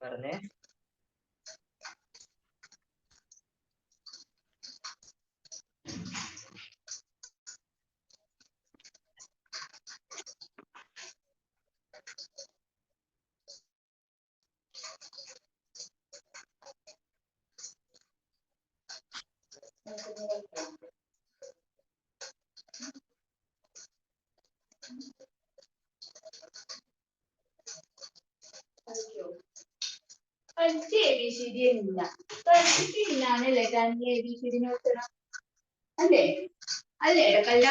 പറഞ്ഞേ. പഠിച്ച ABCD ഇല്ല. പഠിച്ചിട്ടില്ലാന്നല്ലേ തന്നെ ABCD നോക്കണം. അല്ലേ അല്ലേ ഇടക്കല്ല.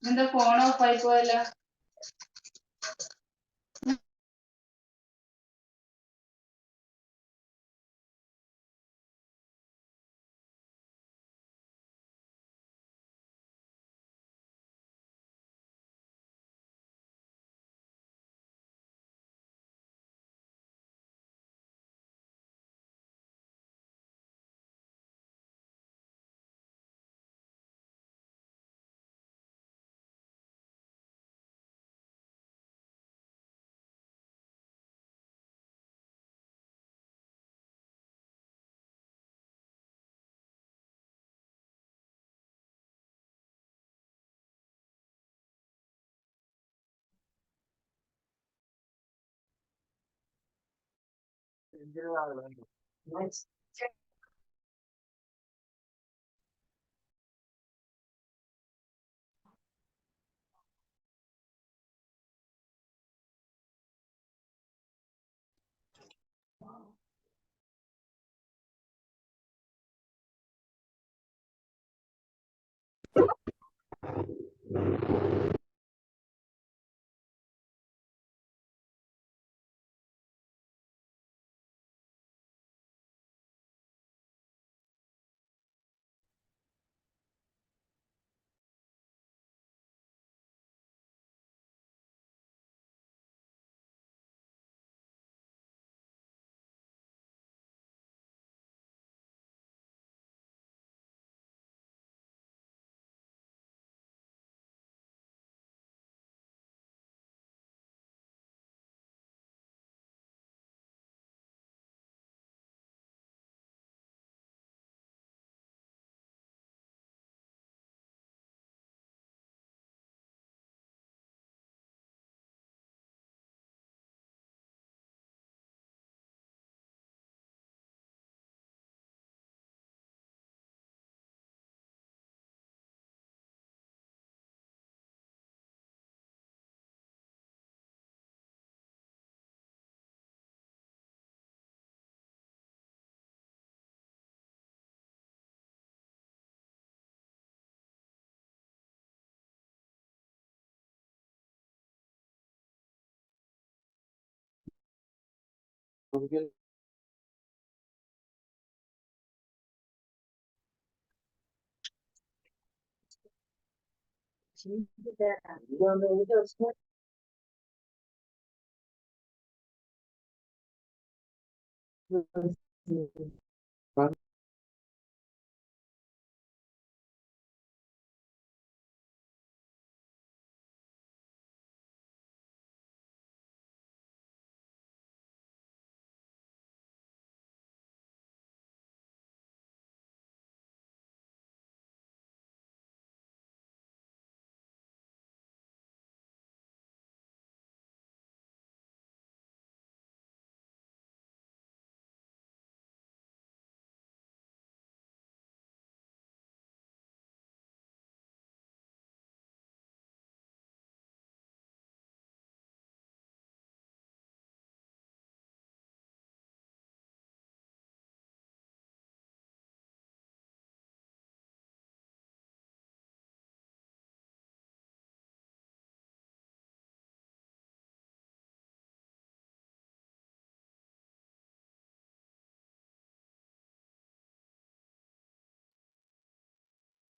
എന്താ ഫോൺ ഓഫ് ആയി പോയല്ലോ.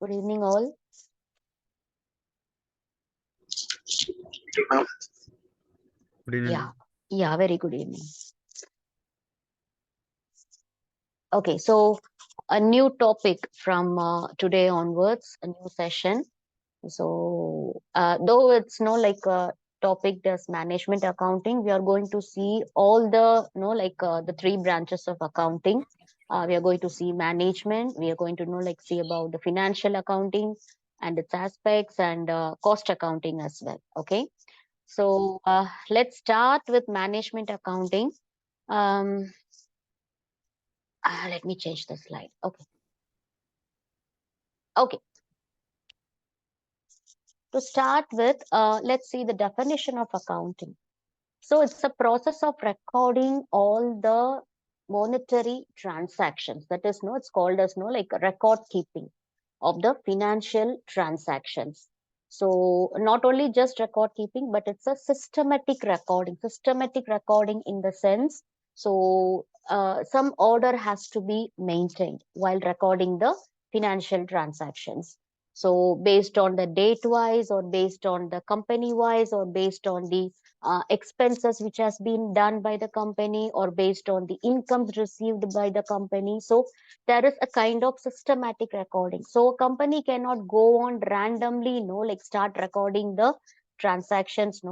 Good evening, all. Good evening. Yeah, very good evening. Okay, so a new topic from today onwards, a new session. So, though it's no like a topic does management accounting, we are going to see all the the three branches of accounting. We are going to see management. We are going to see about the financial accounting and its aspects and cost accounting as well. Okay, so let's start with management accounting. Um, Let me change the slide. Okay, okay. To start with, let's see the definition of accounting. So it's a process of recording all the monetary transactions. That is, no, it's called as like record keeping of the financial transactions. So not only just record keeping, but it's a systematic recording. Systematic recording in the sense, so some order has to be maintained while recording the financial transactions. So based on the date wise, or based on the company wise, or based on the expenses which has been done by the company, or based on the incomes received by the company. So there is a kind of systematic recording. So a company cannot go on randomly, like start recording the transactions,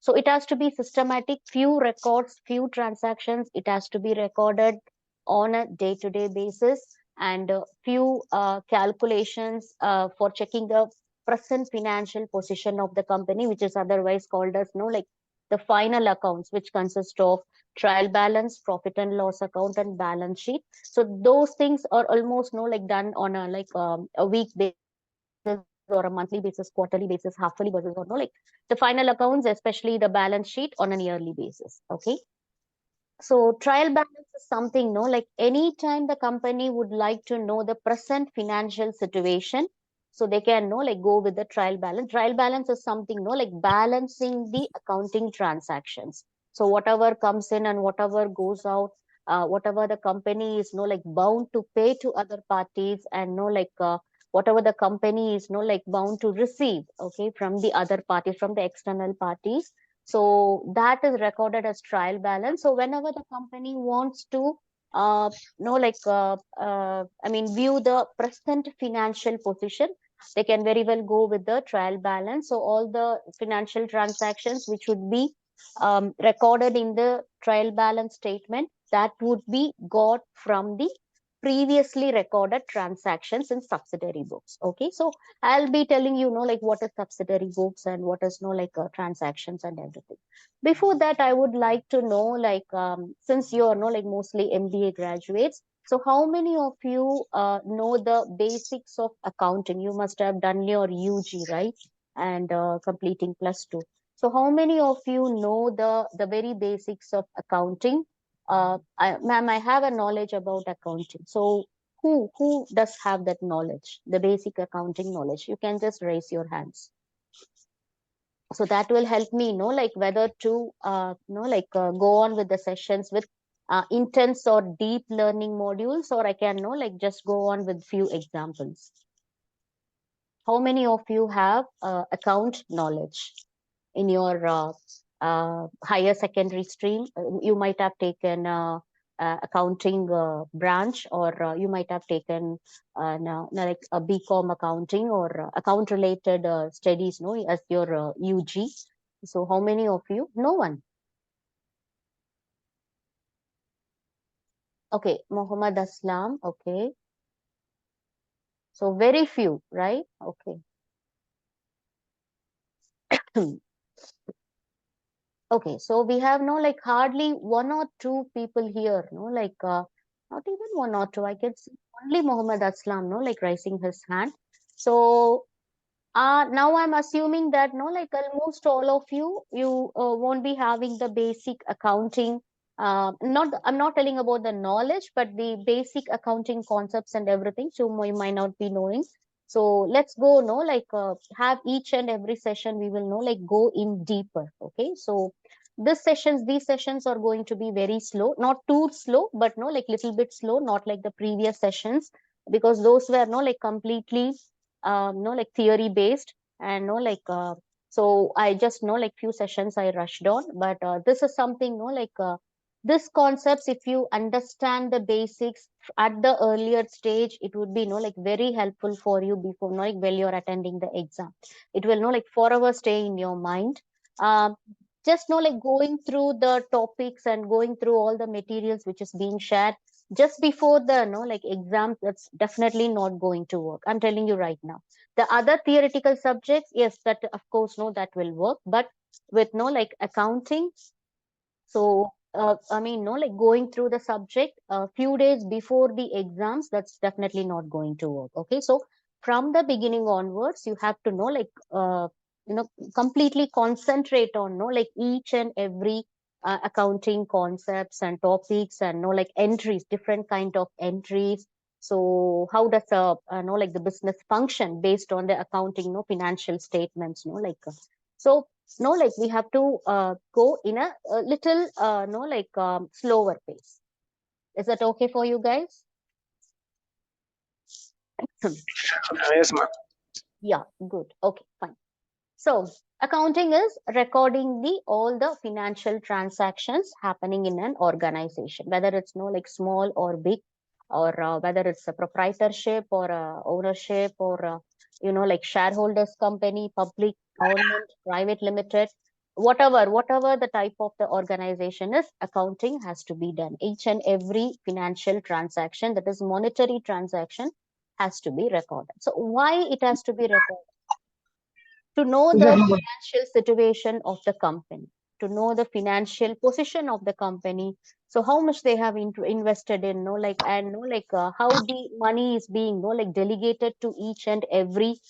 so it has to be systematic. Few records, few transactions, it has to be recorded on a day-to-day basis, and few calculations for checking the present financial position of the company, which is otherwise called as the final accounts, which consist of trial balance, profit and loss account, and balance sheet. So those things are almost done on a week basis, or a monthly basis, quarterly basis, halfly basis, or the final accounts, especially the balance sheet, on an yearly basis. Okay. So trial balance is something, like anytime the company would like to know the present financial situation, so they can go with the trial balance. Trial balance is something, like balancing the accounting transactions. So whatever comes in and whatever goes out, whatever the company is bound to pay to other parties, and whatever the company is bound to receive, okay, from the other parties, from the external parties. So that is recorded as trial balance. So whenever the company wants to view the present financial position, they can very well go with the trial balance. So all the financial transactions which would be recorded in the trial balance statement, that would be got from the previously recorded transactions in subsidiary books. Okay, so I'll be telling what is subsidiary books and what is transactions and everything. Before that, I would like to know, since you're mostly MBA graduates, so how many of you know the basics of accounting? You must have done your UG, right? And completing +2. So how many of you know the very basics of accounting? Ma'am, I have a knowledge about accounting. So who does have that knowledge, the basic accounting knowledge? You can just raise your hands. So that will help me know whether to go on with the sessions with intense or deep learning modules, or I can just go on with few examples. How many of you have account knowledge in your higher secondary stream? You might have taken accounting branch, or you might have taken like a BCom accounting, or account related studies, as your UG. So how many of you? No one. Okay, Muhammad Aslam. Okay, so very few, right? Okay. Okay, so we have hardly one or two people here, not even one or two. I can see only Muhammad Aslam, raising his hand. So now I'm assuming that almost all of you won't be having the basic accounting. Not I'm not telling about the knowledge, but the basic accounting concepts and everything. So you might not be knowing. So let's go, have each and every session we will go in deeper. Okay, so these sessions are going to be very slow, not too slow, but little bit slow, not like the previous sessions, because those were completely like theory based, and so I just know like few sessions I rushed on, but this is something this concepts, if you understand the basics at the earlier stage, it would be like very helpful for you before like while you're attending the exam. It will like forever stay in your mind. um, just like going through the topics and going through all the materials which is being shared just before the like exams, that's definitely not going to work. I'm telling you right now. The other theoretical subjects, yes, that of course that will work, but with like accounting. So I mean like going through the subject a few days before the exams, that's definitely not going to work. Okay, so from the beginning onwards, you have to know you know completely concentrate on like each and every accounting concepts and topics, and like entries, different kind of entries. So how does like the business function based on the accounting financial statements, so like we have to go in a little slower pace. Is that okay for you guys? Yes, ma'am. Yeah, good. Okay, fine. So accounting is recording the all the financial transactions happening in an organization, whether it's like small or big, or whether it's a proprietorship or ownership, or like shareholders company, public, government, private limited, whatever the type of the organization is, accounting has to be done. Each and every financial transaction, that is monetary transaction, has to be recorded. So why it has to be recorded? To know the Exactly. financial situation of the company, to know the financial position of the company. So how much they have invested in, and how the money is being, delegated to each and every,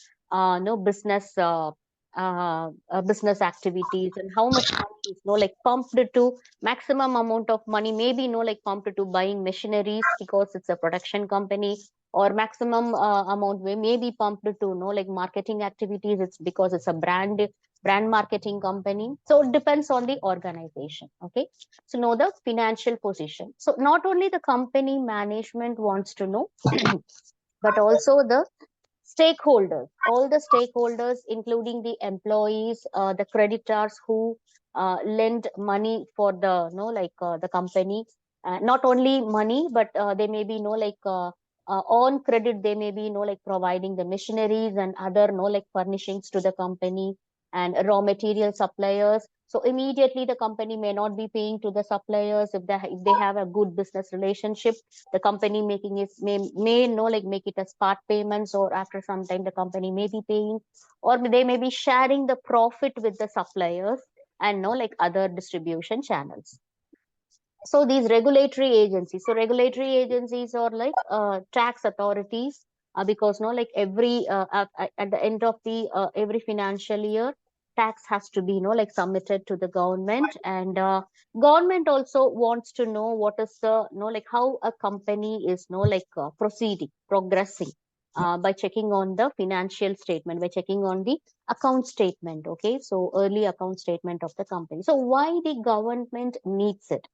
business, business activities, and how much money is, pumped to maximum amount of money, maybe, pumped to buying machineries because it's a production company, or maximum amount may be pumped to marketing activities, it's because it's a brand marketing company. So it depends on the organization. Okay, so know the financial position. So not only the company management wants to know but also the stakeholders, all the stakeholders, including the employees, the creditors who lend money for the the company. Not only money, but they may be on credit, they may be providing the machineries and other furnishings to the company, and raw material suppliers. So immediately the company may not be paying to the suppliers. If they have a good business relationship, the company making it may make it as part payments, or after some time the company may be paying, or they may be sharing the profit with the suppliers, and other distribution channels. So these regulatory agencies, so regulatory agencies are tax authorities, because every at the end of the every financial year, tax has to be submitted to the government, and government also wants to know what is the how a company is proceeding, progressing, by checking on the financial statement, by checking on the account statement. Okay, so early account statement of the company. So why the government needs it?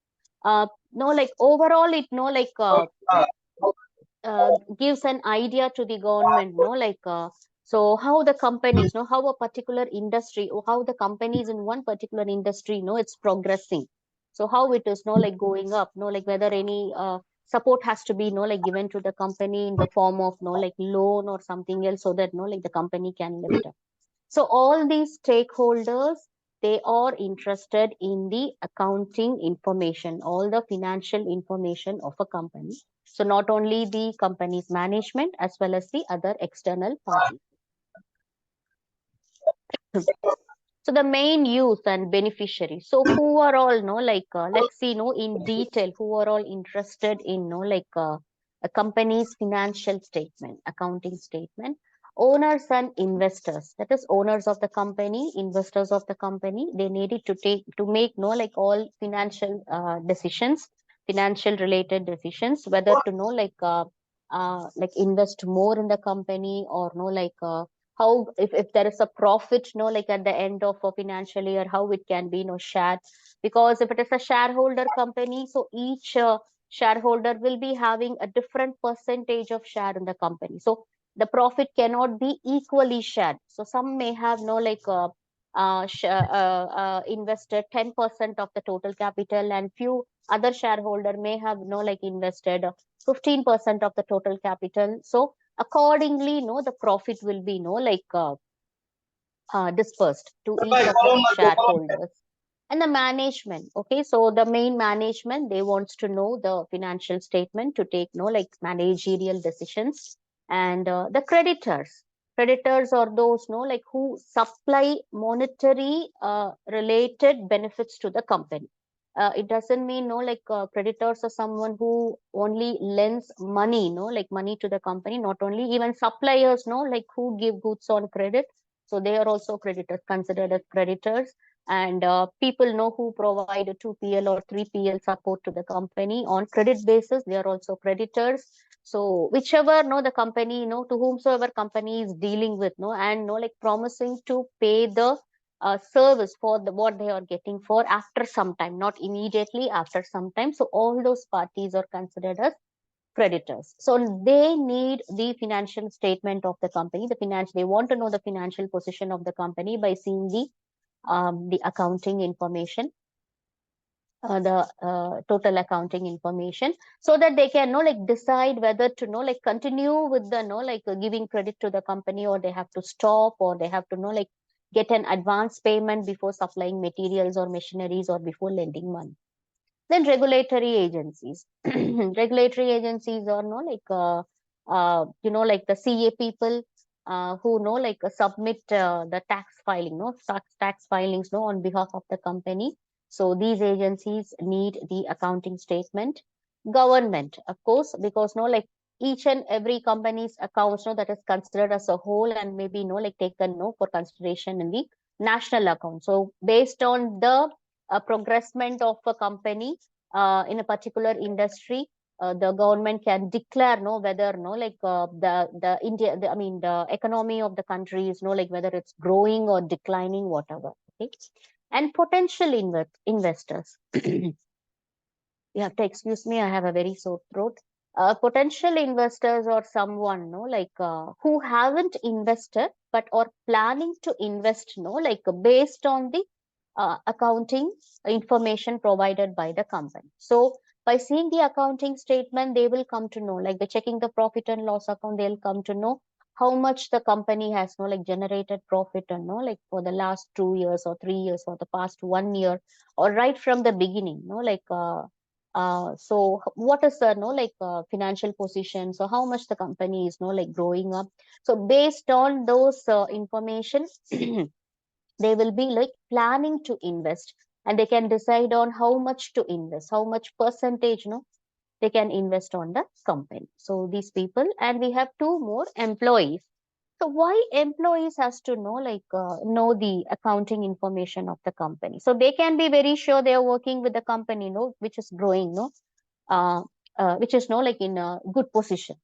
No overall it gives an idea to the government, so how the companies, how a particular industry, or how the companies in one particular industry, it's progressing. So how it is going up, whether any support has to be given to the company in the form of loan or something else, so that the company can lift up. So all these stakeholders, they are interested in the accounting information, all the financial information of a company. So not only the company's management, as well as the other external parties. So the main use and beneficiary. So who are all let's see in detail who are all interested in a company's financial statement, accounting statement. Owners and investors, that is owners of the company, investors of the company, they needed to make all financial decisions, financial related decisions, whether to invest more in the company, or how, if there is a profit at the end of a financial year, how it can be shared. Because if it is a shareholder company, so each shareholder will be having a different percentage of share in the company. So the profit cannot be equally shared. So some may have invested 10% of the total capital, and few other shareholder may have invested 15% of the total capital. So accordingly, the profit will be dispersed to each of the shareholders. And the management, okay, so the main management, they wants to know the financial statement to take managerial decisions. And the creditors are those who supply monetary related benefits to the company. It doesn't mean creditors are someone who only lends money, money to the company. Not only, even suppliers, who give goods on credit, so they are also creditors, considered as creditors. And people know who provide a 2PL or 3PL support to the company on credit basis, they are also creditors. So whichever the company, to whomsoever company is dealing with, and promising to pay the service for what they are getting for after some time, not immediately, after some time. So all those parties are considered as creditors. So they need the financial statement of the company. They want to know the financial position of the company by seeing the accounting information, the total accounting information, so that they can decide whether to continue with the giving credit to the company, or they have to stop, or they have to get an advance payment before supplying materials or machineries, or before lending money. Then regulatory agencies. Regulatory agencies are the CA people, who submit the tax filing, tax filings on behalf of the company. So these agencies need the accounting statement. Government, of course, because each and every company's accounts that is considered as a whole, and maybe taken for consideration in the national account. So based on the progressment of a company in a particular industry, the government can declare whether the India, the economy of the country is whether it's growing or declining, whatever. Okay. And potential investors. You have to excuse me, I have a very sore throat. Potential investors or someone who haven't invested but are planning to invest, based on the accounting information provided by the company. So by seeing the accounting statement, they will come to know, by checking the profit and loss account, they'll come to know how much the company has generated profit, and for the last 2 years or 3 years, or the past 1 year, or right from the beginning, so what is the financial position, so how much the company is growing up. So based on those information, they will be planning to invest, and they can decide on how much to invest, how much percentage they can invest on the company. So these people. And we have two more, employees. So why employees has to know the accounting information of the company? So they can be very sure they are working with the company which is growing, uh, which is in a good position.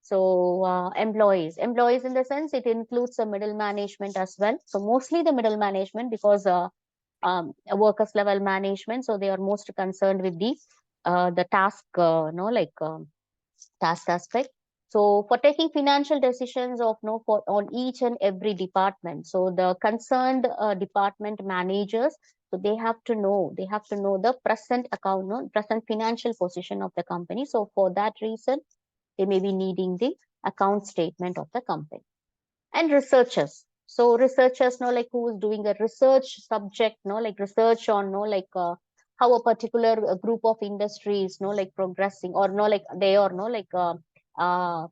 So employees in the sense, it includes the middle management as well. So mostly the middle management, because workers level management, so they are most concerned with the task, task aspect. So for taking financial decisions of for on each and every department, so the concerned department managers, so they have to know the present account, present financial position of the company. So for that reason, they may be needing the account statement of the company. And researchers. So researchers know who is doing a research subject, research on how a particular group of industries progressing, or they are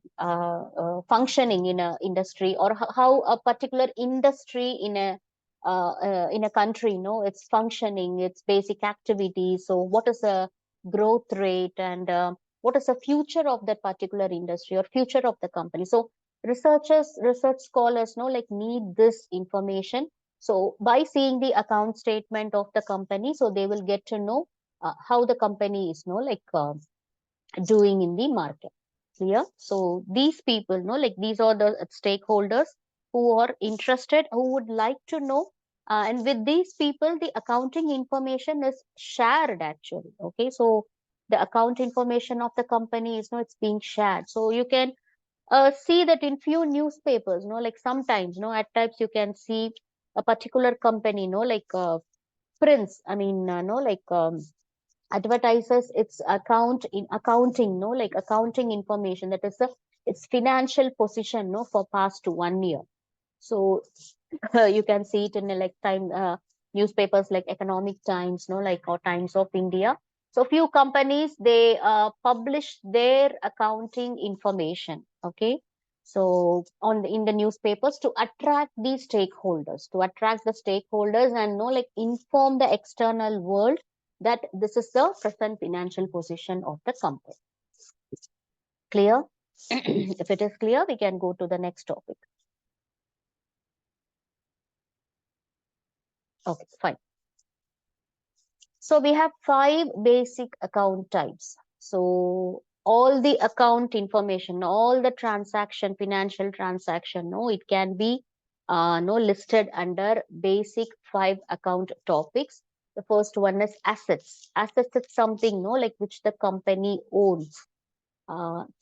functioning in a industry, or how a particular industry in a country it's functioning, its basic activities. So what is the growth rate, and what is the future of that particular industry, or future of the company? So research scholars need this information. So by seeing the account statement of the company, so they will get to know how the company is doing in the market. Clear? So these people these are the stakeholders who are interested, who would like to know, and with these people the accounting information is shared actually. Okay, so the account information of the company is it's being shared. So you can see that in few newspapers, like sometimes, at times you can see a particular company, like prints, I mean, like advertises its account in accounting, like accounting information, that is the its financial position, for past 1 year. So you can see it in like time newspapers like Economic Times, like or Times of India. So few companies, they publish their accounting information. Okay, so in the newspapers to attract the stakeholders, and like inform the external world that this is the present financial position of the company. Clear? If it is clear, we can go to the next topic. Okay, fine. So we have 5 basic account types. So all the account information, all the transaction, financial transaction, it can be listed under basic 5 account topics. The first one is assets. Assets is something, like which the company owns.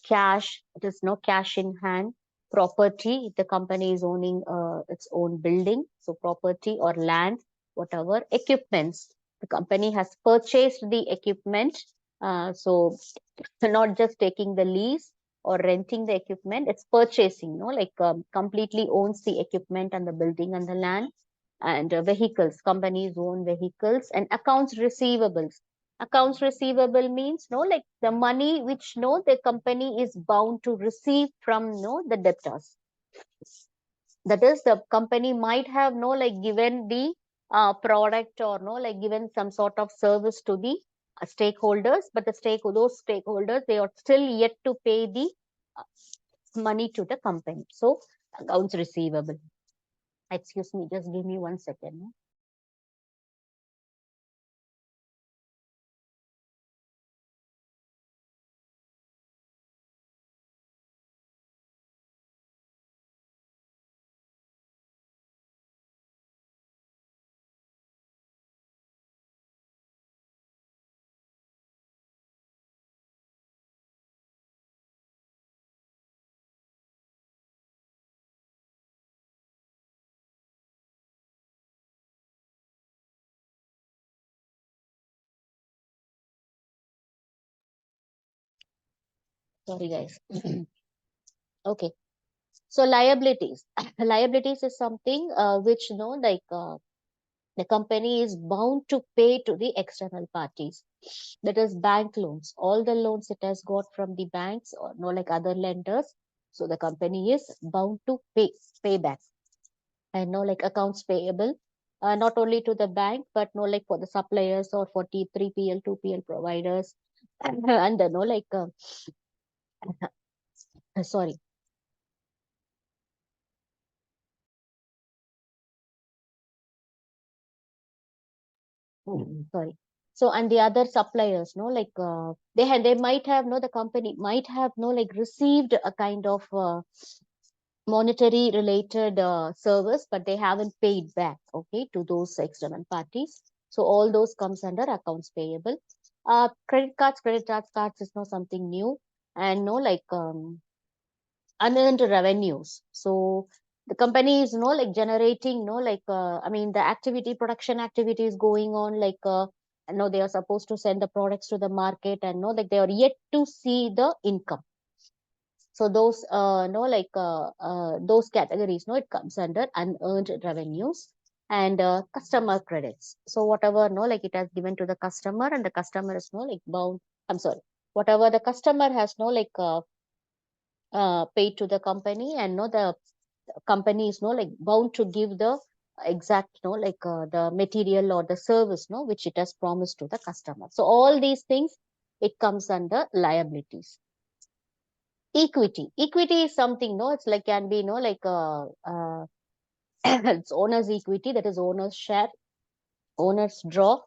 Cash, it is no cash in hand. Property, the company is owning its own building, so property or land, whatever. Equipments, the company has purchased the equipment, so not just taking the lease or renting the equipment, it's purchasing, like completely owns the equipment and the building and the land. And vehicles, companies own vehicles. And accounts receivables, accounts receivable means like the money which the company is bound to receive from the debtors. That is, the company might have like given the product, or like given some sort of service to the stakeholders, but those stakeholders, they are still yet to pay the uh, money to the company. So accounts receivable. Excuse me, just give me 1 second. Sorry, guys. Okay. So liabilities. Liabilities is something which like the company is bound to pay to the external parties. That is bank loans. All the loans it has got from the banks, or like other lenders. So the company is bound to pay back. And like accounts payable, not only to the bank, but like for the suppliers, or for T3PL, 2PL providers, and like sorry. Sorry. So, and the other suppliers, like they might have the company might have like received a kind of monetary related service, but they haven't paid back, okay, to those external parties. So all those comes under accounts payable. Credit cards is not something new. And like unearned revenues. So the company is like generating like I mean the production activity is going on, like they are supposed to send the products to the market, and like they are yet to see the income. So those like those categories, it comes under unearned revenues. And customer credits, so whatever like it has given to the customer, and the customer is like bound, I'm sorry, whatever the customer has like paid to the company, and the company is like bound to give the exact like the material or the service which it has promised to the customer. So all these things, it comes under liabilities. Equity is something, it's like can be like it's owner's equity, that is owner's share, owner's draw.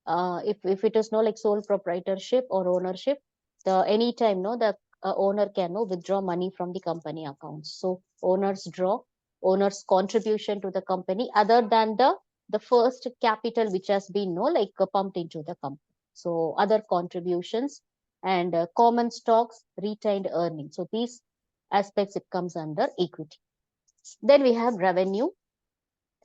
If it is like sole proprietorship or ownership, the anytime the owner can withdraw money from the company accounts. So owner's draw, owner's contribution to the company, other than the first capital which has been like pumped into the company. So other contributions. And common stocks, retained earnings. So these aspects, it comes under equity. Then we have revenue,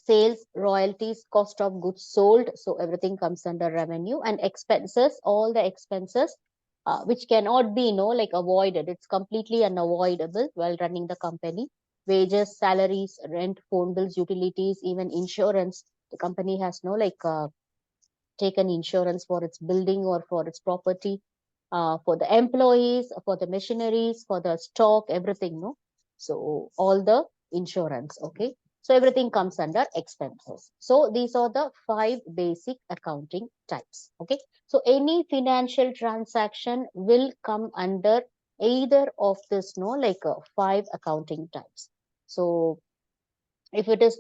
sales, royalties, cost of goods sold. So everything comes under revenue. And expenses, all the expenses which cannot be like avoided. It's completely unavoidable while running the company. Wages, salaries, rent, phone bills, utilities, even insurance. The company has taken insurance for its building or for its property, for the employees, for the machineries, for the stock, everything, no? So all the insurance, okay? So everything comes under expenses. So these are the 5 basic accounting types, okay? So any financial transaction will come under either of this, 5 accounting types. So if it is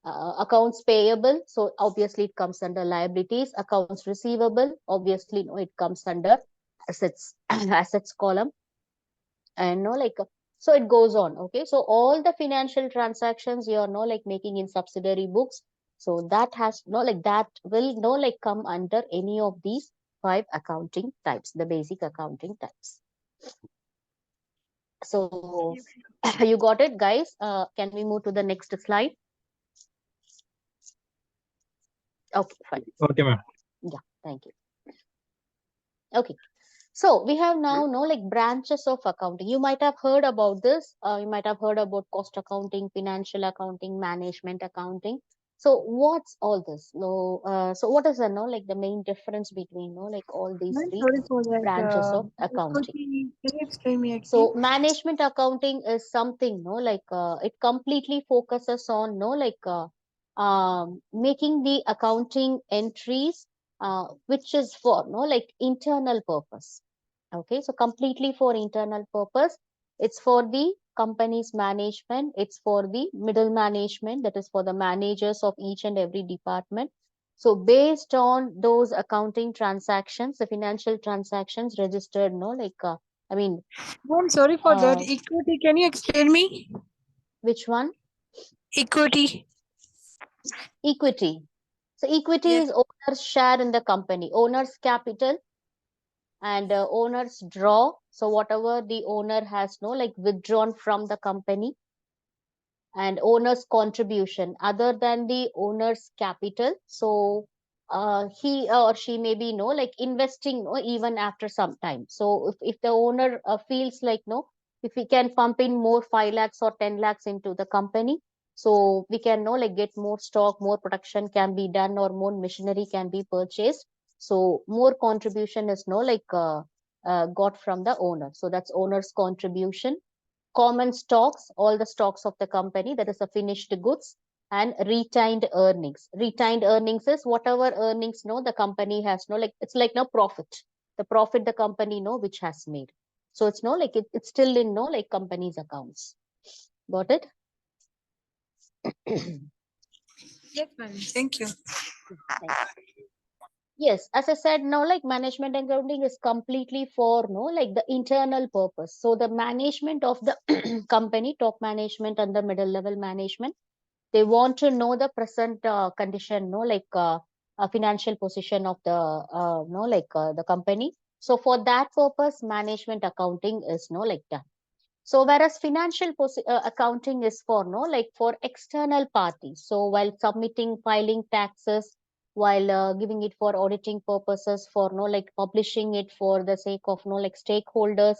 accounts payable, so obviously it comes under liabilities. Accounts receivable, obviously it comes under assets assets column. And so it goes on, okay? So all the financial transactions you are making in subsidiary books, so that has that will come under any of these 5 accounting types, the basic accounting types. So you got it, guys? Can we move to the next slide? Okay, fine. Okay, ma'am. Yeah, thank you. Okay, so we have now branches of accounting. You might have heard about this. You might have heard about cost accounting, financial accounting, management accounting. So what's all this? So what is the main difference between all these I'm 3 sorry for that. branches of Could accounting? you, can you explain me So again? management accounting is something it completely focuses on making the accounting entries which is for internal purpose. Okay, so completely for internal purpose. It's for the company's management, it's for the middle management, that is for the managers of each and every department. So based on those accounting transactions, the financial transactions registered I mean Oh, I'm sorry for that. uh, Equity, can you explain me? which one? Equity. Equity. So equity Yes. is owner's share in the company, owner's capital, and owner's draw. So whatever the owner has withdrawn from the company, and owner's contribution other than the owner's capital. So he or she may be investing even after some time. So if the owner feels if we can pump in more 5 lakhs or 10 lakhs into the company, so we can get more stock, more production can be done, or more machinery can be purchased. So more contribution is got from the owner. So that's owner's contribution. Common stocks, all the stocks of the company, that is the finished goods. And retained earnings. Retained earnings is whatever earnings the company has it's like profit, the profit the company which has made. So it's it's still in company's accounts. Got it? Yes, ma'am. Thank you. Thank you. Yes, as I said, now management accounting is completely for the internal purpose. So the management of the company, top management and the middle level management, they want to know the present condition, financial position of the the company. So for that purpose, management accounting is done. So whereas financial accounting is for for external parties. So while submitting, filing taxes, while giving it for auditing purposes, for publishing it for the sake of stakeholders,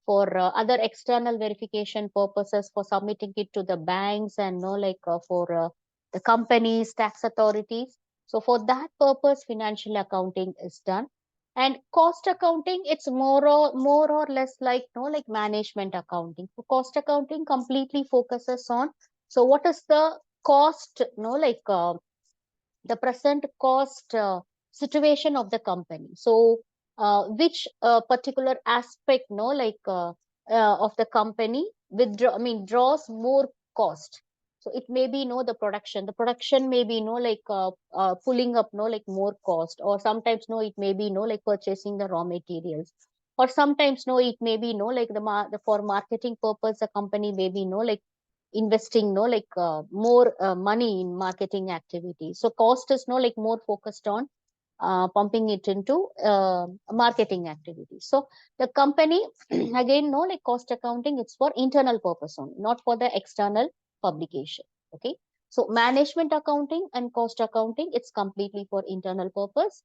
for other external verification purposes, for submitting it to the banks, and for the companies, tax authorities. So for that purpose, financial accounting is done. And cost accounting, it's more or less management accounting. So cost accounting completely focuses on, so what is the cost, the present cost situation of the company. So which particular aspect of the company draws more cost. So it may be the production may be pulling up more cost, or sometimes it may be purchasing the raw materials, or sometimes it may be the for marketing purpose the company may be investing more money in marketing activities. So cost is more focused on pumping it into marketing activities. So the company, again, no, like cost accounting, it's for internal purpose only, not for the external publication. Okay. So management accounting and cost accounting, it's completely for internal purpose,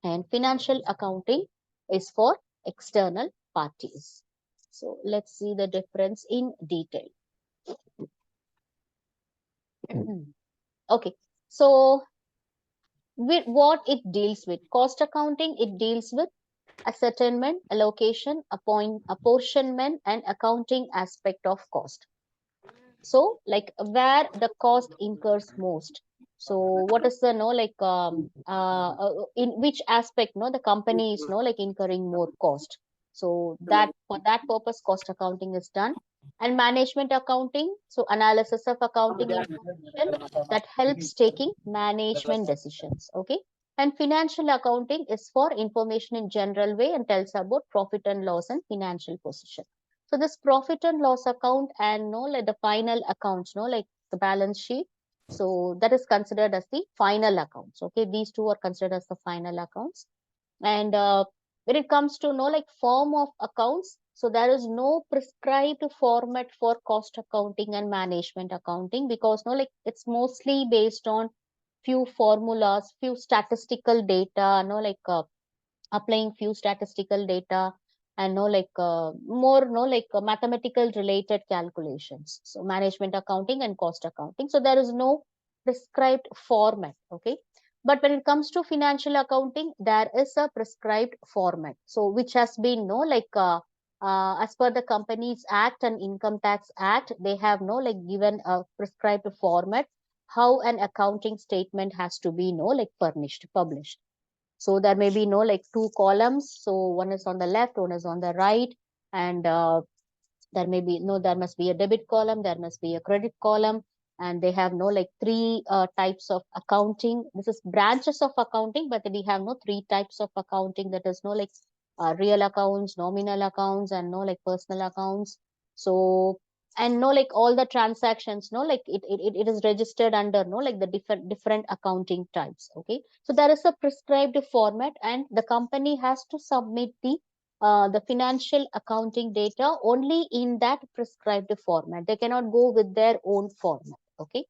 and financial accounting is for external parties. So let's see the difference in detail. Okay. So with what it deals with, cost accounting, it deals with ascertainment, allocation, apportionment, and accounting aspect of cost. So like where the cost incurs most. So what is the in which aspect the company is like incurring more cost. So that for that purpose cost accounting is done. And management accounting, so analysis of accounting information that helps taking management decisions. Okay. And financial accounting is for information in general way and tells about profit and loss and financial position. So this profit and loss account and like the final accounts, like the balance sheet. So that is considered as the final accounts. Okay, these two are considered as the final accounts. And when it comes to like form of accounts, so there is no prescribed format for cost accounting and management accounting, because like it's mostly based on few formulas, few statistical data, applying few statistical data, and more mathematical related calculations. So management accounting and cost accounting, so there is no prescribed format. Okay. But when it comes to financial accounting, there is a prescribed format, so which has been as per the Companies Act and Income Tax Act, they have given a prescribed format how an accounting statement has to be furnished, published. So there may be like two columns. So one is on the left, one is on the right, and there must be a debit column, there must be a credit column, and they have like three types of accounting. This is branches of accounting, but we have three types of accounting. That is real accounts, nominal accounts, and like personal accounts. So and like all the transactions like it is registered under like the different accounting types. Okay. So there is a prescribed format, and the company has to submit the financial accounting data only in that prescribed format. They cannot go with their own format. Okay.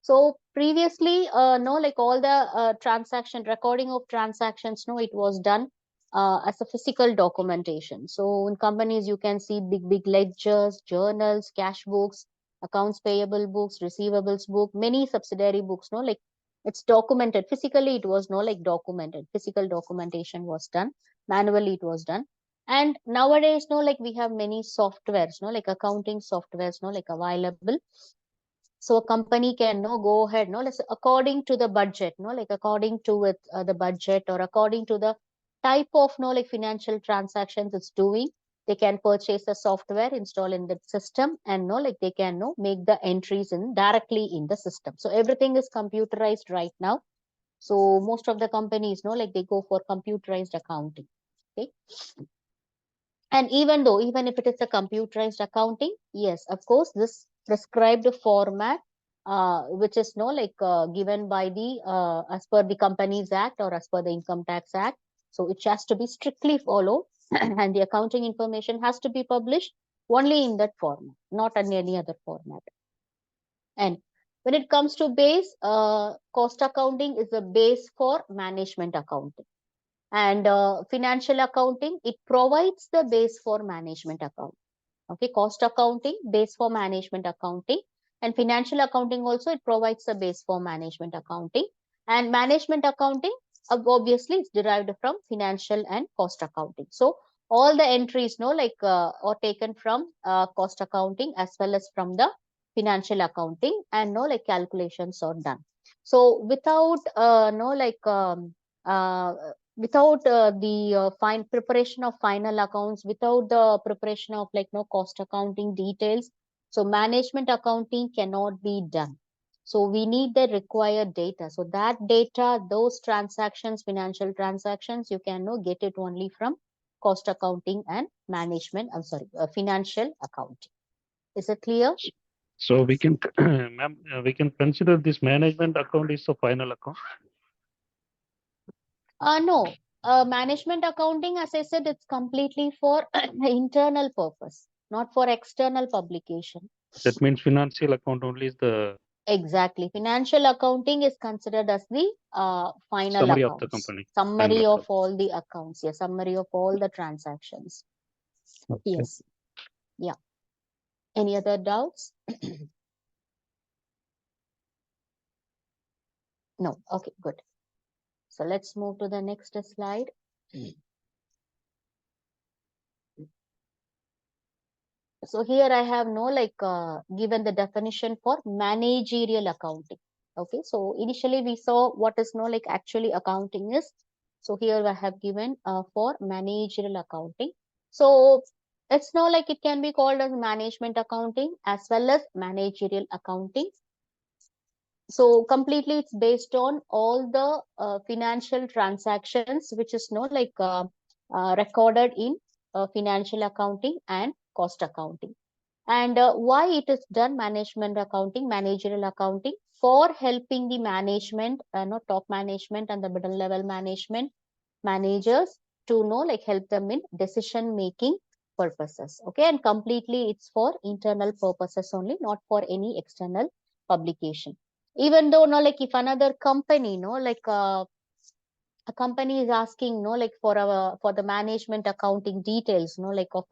So previously, no, like all the transaction recording of transactions, no, it was done as a physical documentation. So in companies, you can see big ledgers, journals, cash books, accounts payable books, receivables book, many subsidiary books. No, like it's documented physically. It was no like documented. Physical documentation was done. Manually, it was done. And nowadays, no, like we have many softwares, no, like accounting softwares, no, like available. So a company can go ahead, let's according to the budget, like according to it the budget, or according to the type of like financial transactions it's doing, they can purchase a software, install in the system, and like they can make the entries in directly in the system. So everything is computerized right now. So most of the companies like they go for computerized accounting. Okay. And even if it is a computerized accounting, yes, of course, this prescribed format, which is given by the as per the Companies Act or as per the Income Tax Act, so it has to be strictly followed, and the accounting information has to be published only in that format, not in any other format. And when it comes to base, cost accounting is the base for management accounting. And financial accounting, it provides the base for management accounting. Okay, cost accounting, base for management accounting, and financial accounting also, it provides a base for management accounting. And management accounting, obviously, it's derived from financial and cost accounting. So all the entries, are taken from cost accounting as well as from the financial accounting, and calculations are done. So without uh, without the fine preparation of final accounts, without the preparation of cost accounting details, so management accounting cannot be done. So we need the required data. So that data, those transactions, financial transactions, you can get it only from cost accounting and management. I'm sorry, financial accounting. Is it clear? So we can, ma'am, we can consider this management account is the final account. No. Management accounting, as I said, it's completely for internal purpose, not for external publication. That means financial account only is the Exactly. Financial accounting is considered as the final summary of the accounts, company. summary Final of accounts. all the accounts. Yeah, summary of all the transactions. Okay. Yes. Yeah. Any other doubts? No. Okay, good. So let's move to the next slide. So here I have given the definition for managerial accounting. Okay, so initially we saw what is actually accounting is. So here I have given for managerial accounting. So it's it can be called as management accounting as well as managerial accounting. So completely it's based on all the financial transactions which is recorded in financial accounting and cost accounting. And why it is done management accounting, managerial accounting, for helping the management, top management and the middle level management, managers to help them in decision making purposes. Okay, and completely it's for internal purposes only, not for any external publication. Even though if another company a company is asking for the management accounting details of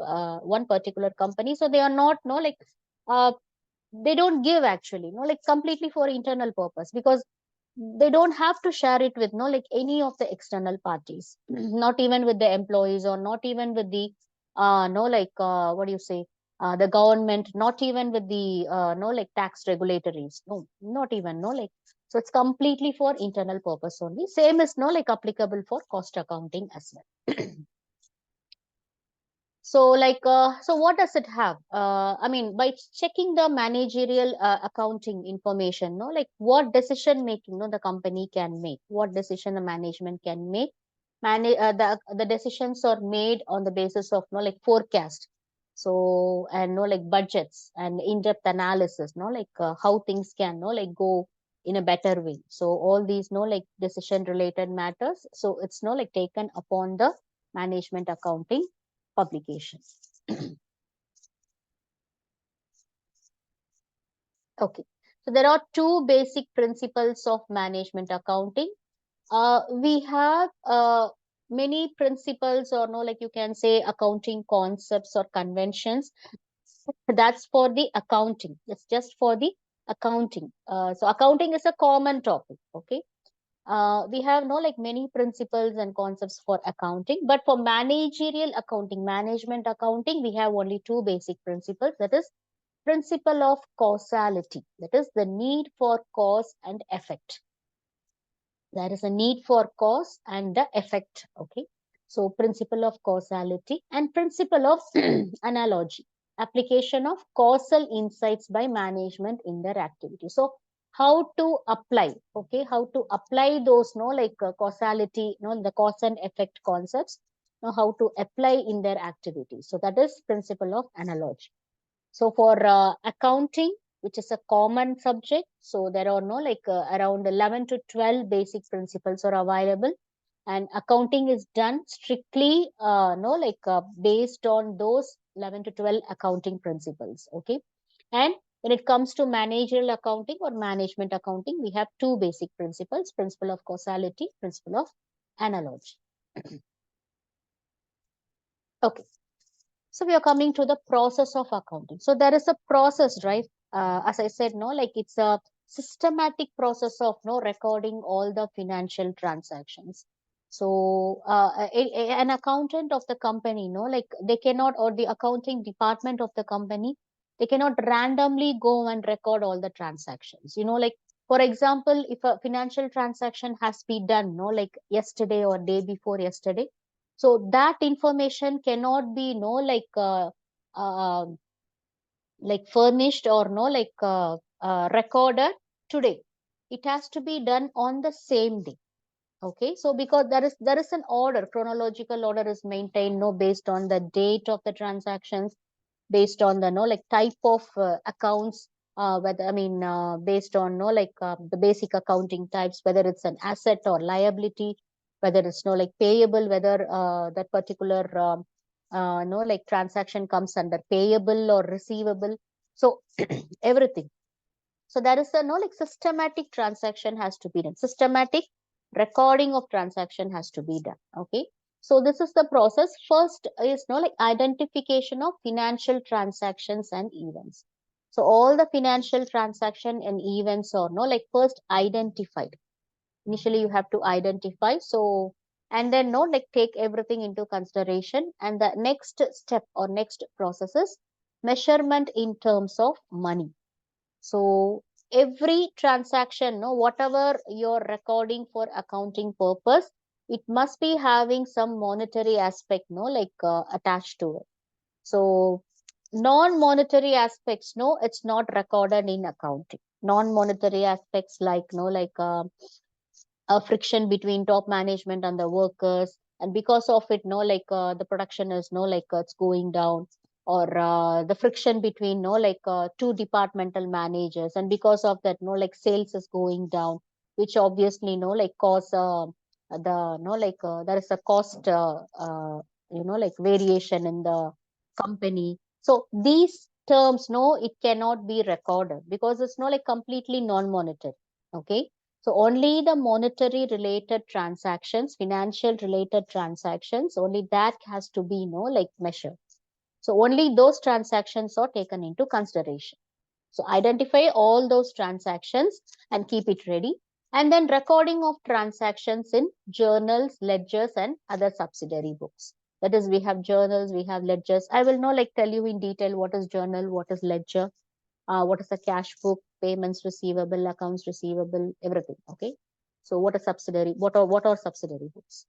one particular company, so they are not uh, they don't give actually completely for internal purpose, because they don't have to share it with any of the external parties, not even with the employees, or not even with the what do you say, the government, not even with the tax regulatories, no, not even so it's completely for internal purpose only. Same is applicable for cost accounting as well. So so what does it have? I mean, by checking the managerial accounting information, what decision making the company can make, what decision the management can make. The decisions are made on the basis of forecast. So, and budgets and in-depth analysis, how things can go in a better way. So all these decision related matters. So it's taken upon the management accounting publications. Okay, so there are two basic principles of management accounting. We have many principles, or you can say accounting concepts or conventions. That's for the accounting. It's just for the accounting. So accounting is a common topic. Okay, we have many principles and concepts for accounting, but for managerial accounting, management accounting, we have only two basic principles. That is principle of causality, that is the need for cause and effect. There is a need for cause and the effect. Okay, so principle of causality and principle of analogy, application of causal insights by management in their activity. So how to apply, okay, how to apply those causality, the cause and effect concepts, how to apply in their activity. So that is principle of analogy. So for accounting, which is a common subject, so there are around 11 to 12 basic principles are available, and accounting is done strictly based on those 11 to 12 accounting principles. Okay, and when it comes to managerial accounting or management accounting, we have two basic principles: principle of causality, principle of analogy. Okay. So we are coming to the process of accounting. So there is a process, right? As I said, it's a systematic process of recording all the financial transactions. So an accountant of the company, they cannot, or the accounting department of the company, they cannot randomly go and record all the transactions. For example, if a financial transaction has been done, yesterday or day before yesterday, so that information cannot be uh, furnished or recorded today. It has to be done on the same day. Okay, so because there is an order, chronological order is maintained based on the date of the transactions, based on the type of accounts, whether based on the basic accounting types, whether it's an asset or liability, whether it's no like payable, whether that particular no like transaction comes under payable or receivable. So everything. So there is a no like systematic transaction has to be done. Systematic recording of transaction has to be done. Okay. So this is the process. First is no like identification of financial transactions and events. So all the financial transaction and events are no like first identified. Initially you have to identify. So and then no like take everything into consideration. And the next step or next process is measurement in terms of money. So every transaction, no, whatever you're recording for accounting purpose, it must be having some monetary aspect, no, like attached to it. So non-monetary aspects, no, it's not recorded in accounting. Non-monetary aspects like, no, like a friction between top management and the workers, and because of it no like the production is no like it's going down, or the friction between no like two departmental managers, and because of that no like sales is going down, which obviously no like cause the no like there is a cost like variation in the company. So these terms no it cannot be recorded because it's no like completely non-monetary. Okay. So only the monetary related transactions, financial related transactions, only that has to be like measured. So only those transactions are taken into consideration. So identify all those transactions and keep it ready. And then recording of transactions in journals, ledgers, and other subsidiary books. That is, we have journals, we have ledgers. I will not like tell you in detail what is journal, what is ledger, what is the cash book, payments receivable, accounts receivable, everything. Okay. So what are subsidiary? What are subsidiary books?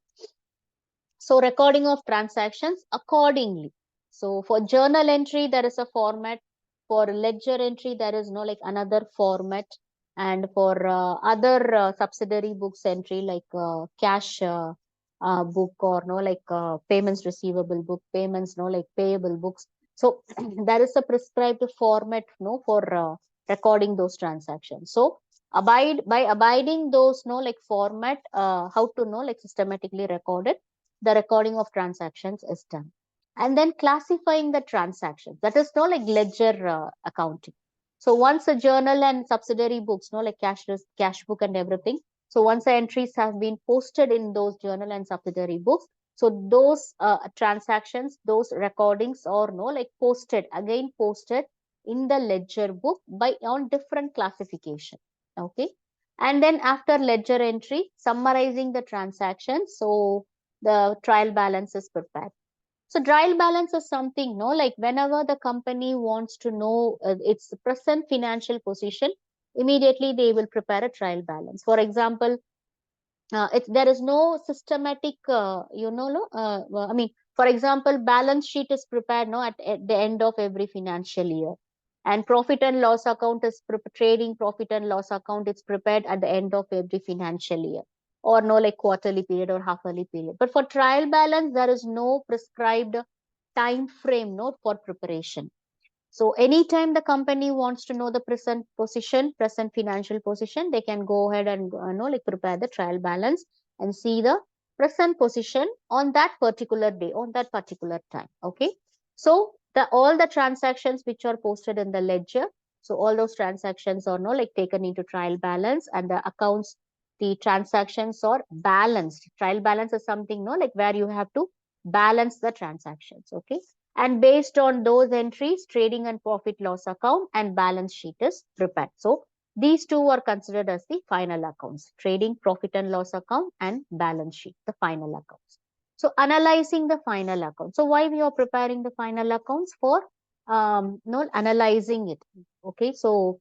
So recording of transactions accordingly. So for journal entry, there is a format. For ledger entry, there is no like another format. And for other subsidiary books entry like cash book, or no like payments receivable book, payments no like payable books. So there is a prescribed format no for recording those transactions. So abiding those no like format, how to know like systematically record it, the recording of transactions is done. And then classifying the transactions, that is no like ledger accounting. So once a journal and subsidiary books no like cash book and everything, so once the entries have been posted in those journal and subsidiary books, so those transactions, those recordings are no like posted in the ledger book by on different classification. Okay. And then after ledger entry, summarizing the transactions, so the trial balance is prepared. So trial balance is something, no, like whenever the company wants to know its present financial position, immediately they will prepare a trial balance. For example, there is no systematic, I mean, for example, balance sheet is prepared no at the end of every financial year, and profit and loss account is trading profit and loss account is prepared at the end of every financial year, or no like quarterly period or half-yearly period. But for trial balance, there is no prescribed time frame no for preparation. So anytime the company wants to know the present position, present financial position, they can go ahead and like prepare the trial balance and see the present position on that particular day, on that particular time. Okay. So all the transactions which are posted in the ledger, so all those transactions are like taken into trial balance, and the accounts, the transactions are balanced. Trial balance is something like where you have to balance the transactions. Okay. And based on those entries, trading and profit loss account and balance sheet is prepared. So these two are considered as the final accounts: trading, profit and loss account, and balance sheet, the final accounts. So analyzing the final account. So why we are preparing the final accounts? For analyzing it. Okay. So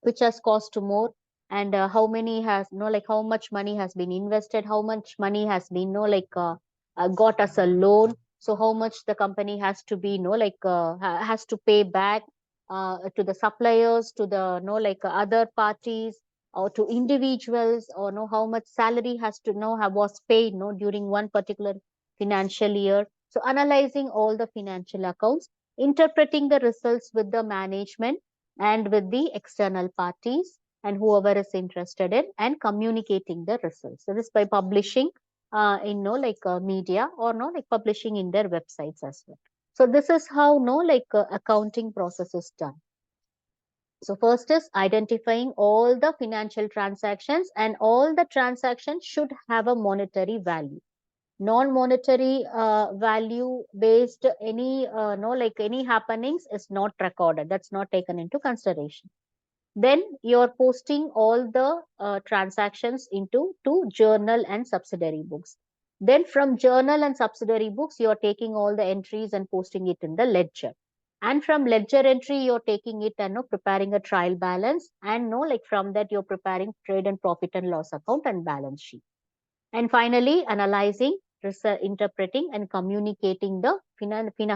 which has cost more, and how many has like how much money has been invested, how much money has been got as a loan. So how much the company has to be has to pay back to the suppliers, to the other parties, or to individuals, or know how much salary has to have was paid during one particular financial year. So analyzing all the financial accounts, interpreting the results with the management and with the external parties and whoever is interested in, and communicating the results. So this by publishing in media, or like publishing in their websites as well. So this is how accounting process is done. So first is identifying all the financial transactions, and all the transactions should have a monetary value. Non-monetary value based any any happenings is not recorded. That's not taken into consideration. Then you're posting all the transactions into two journal and subsidiary books. Then from journal and subsidiary books, you're taking all the entries and posting it in the ledger. And from ledger entry, you're taking it and preparing a trial balance. And from that, you're preparing trade and profit and loss account and balance sheet. And finally, analyzing, interpreting, and communicating the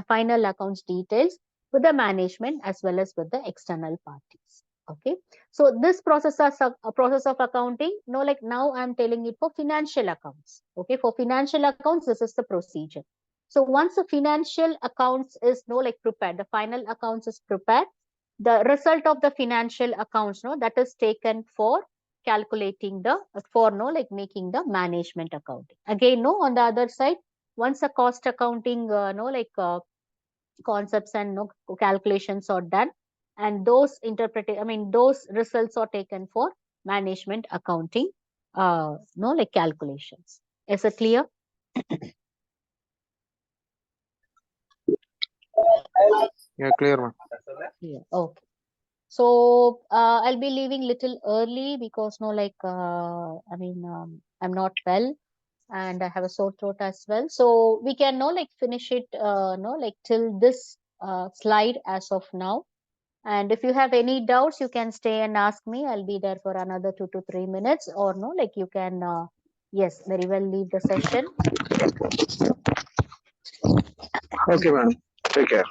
final accounts details with the management as well as with the external parties. Okay, so this process of accounting, now I'm telling it for financial accounts. Okay, for financial accounts, this is the procedure. So once the financial accounts is prepared, the final accounts is prepared, the result of the financial accounts that is taken for calculating the making the management accounting. Again, on the other side, once the cost accounting concepts and calculations are done, and those those results are taken for management accounting calculations. Is it clear? Yeah, clear, ma'am. Yeah. Okay. So I'll be leaving little early because I'm not well, and I have a sore throat as well. So we can finish it till this slide as of now. And if you have any doubts, you can stay and ask me. I'll be there for another 2 to 3 minutes, or you can yes, very well leave the session. Okay, ma'am. Take care.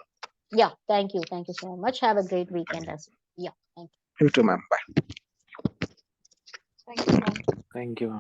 Yeah, thank you so much. Have a great weekend as well. Yeah, thank you. You too, ma'am. Bye. Thank you, ma'am. Thank you.